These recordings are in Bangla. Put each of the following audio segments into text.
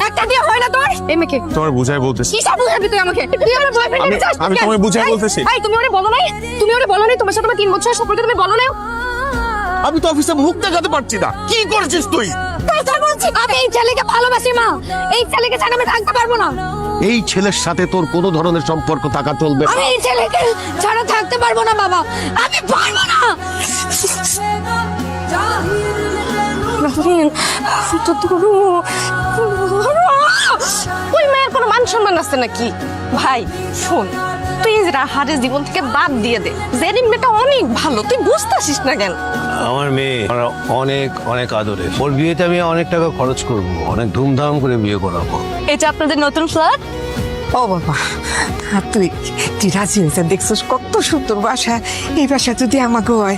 একটা দিয়ে হয় না তোর এই মেয়েকে তোমার বুঝাই বলতেছি। কি সব বুঝাবি তুই আমাকে? তুই আমার বয়ফ্রেন্ড চাস? আমি তোমায় বুঝাই বলতেছি। এই তুমি ওরে বলো নাই? তুমি ওরে বলো নাই তোমার সাথে আমার 3 বছরের সম্পর্ক তুমি বলো নাই? আমি তো অফিসে মুখ দেখাতে পারছি না। কি করেছিস তুই? কথা বলছি আমি এই ছেলেকে ভালোবাসি মা। এই ছেলেকে ছাড়া আমি থাকতে পারবো না। এই ছেলের সাথে তোর কোনো ধরনের সম্পর্ক থাকা চলবে না। আমি এই ছেলেকে ছাড়া থাকতে পারবো না বাবা। আমি পারবো না। ওই মেয়ের কোনো মান সম্মান আছে নাকি? ভাই শোন, তুই রাহারের জীবন থেকে বাদ দিয়ে দে। জেরিন মেয়েটা অনেক ভালো, তুই বুঝতেছিস না কেন? আমার মেয়ে আমার অনেক অনেক আদরের। ওর বিয়েতে আমি অনেক টাকা খরচ করব, অনেক ধুমধাম করে বিয়ে করাবো। এটা আপনাদের নতুন ফ্ল্যাট? ও বাবা, আর তুই রাজি হয়েছে দেখছিস কত সুন্দর বাসা। এই বাসা যদি আমাকে হয়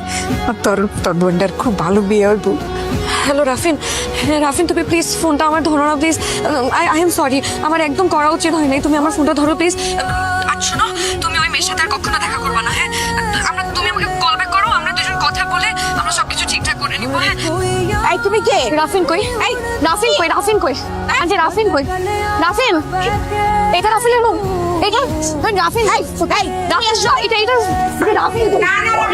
আর তোর বোনটার খুব ভালো বিয়ে হইব। হ্যালো রাফিন, রাফিন তুমি প্লিজ ফোনটা আমার ধরো না প্লিজ। আই এম সরি, আমার একদম করা উচিত হয় নাই। তুমি আমার ফোনটা ধরো প্লিজ। আর শোনো, তুমি ওই মেয়ের সাথে আর কখনো দেখা করবে না, হ্যাঁ? তুমি আমাকে কল ব্যাক করো, আমরা দুজন কথা বলে আমরা সবকিছু ঠিকঠাক করে নিব, হ্যাঁ? এই তুমি কে? রাফিন কই? এই রাফিন কই? রাফিন কই? আজ রাফিন কই? রাফিন, এটা রাফিনের রুম। এটা রাফিন। এই রাফিন, এটা রাফিন।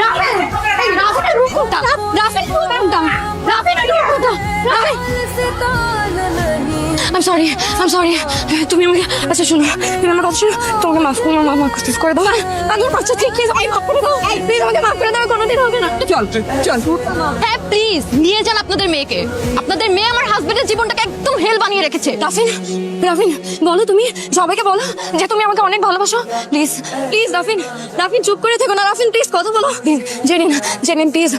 রাফিন, এই রাফিনের রুম কোনটা? রাফিন রুম কোনটা? রাফিনের রুম কোনটা? রাফিন, I'm sorry. তুমি আমাকে আচ্ছা শোনো, তুমি আমার কথা শোনো। তোমাকে মাফ করে দাও। আমার বাচ্চা ঠিক আছে, আমি মাফ করে দাও। প্লিজ আমাকে মাফ করে দাও, কোনোদিন হবে না। চল চল। হ্যাঁ প্লিজ নিয়ে যান আপনাদের মেয়েকে। আপনাদের মেয়ে আমার হাজবেন্ডের জীবনটাকে একদম হেল বানিয়ে রেখেছে। রাফিন, রাফিন বলো, তুমি সবাইকে বলো যে তুমি আমাকে অনেক ভালোবাসো। প্লিজ প্লিজ রাফিন, রাফিন চুপ করে থেকো না। রাফিন প্লিজ কথা বলো। জেনিন প্লিজ,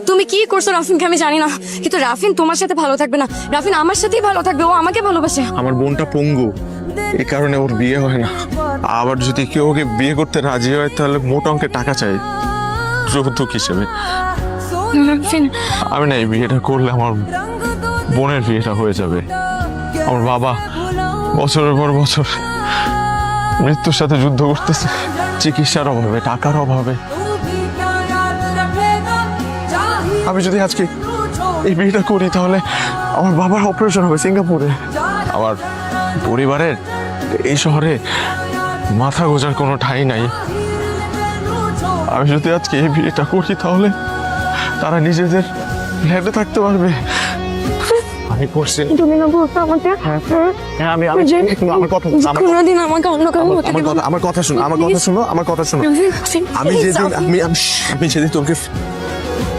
তুমি কি করছো রাফিনকে আমি জানি না, কিন্তু রাফিন তোমার সাথে ভালো থাকবে না। রাফিন আমার সাথেই ভালো থাকবে, ও আমাকে ভালোবাসে। আমার বোনটা পঙ্গু, এই কারণে ওর বিয়ে হয় না। আবার যদি কেউ ওকে বিয়ে করতে রাজি হয় তাহলে মোটা অঙ্কের টাকা চাই যৌতুক হিসেবে। রাফিন, আমি না এই বিয়েটা করলে আমার বোনের বিয়েটা হয়ে যাবে। আমার বাবা বছরের পর বছর মৃত্যুর সাথে যুদ্ধ করতেছে, চিকিৎসার অভাবে, টাকার অভাবে। আমি যদি আজকে এই বিয়েটা করি তাহলে আমার বাবার অপারেশন হবে সিঙ্গাপুরে। আমার পরিবারের এই শহরে মাথা গোজার কোনো ঠাঁই নাই। আমি যদি আজকে এই বিয়েটা করি তাহলে তারা নিজেদের ফ্ল্যাটে থাকতে পারবে। আমি করছি। তুমি না বলছো আমাকে? হ্যাঁ আমি আমার কথা কোনোদিন আমাকে অন্য কারো হতে দিবে না। আমার কথা শোনো। আমি যেদিন তোকে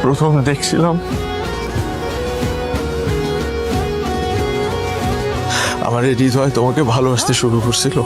প্রথম দেখছিলাম আমার এই হৃদয় তোমাকে ভালোবাসতে শুরু করছিল।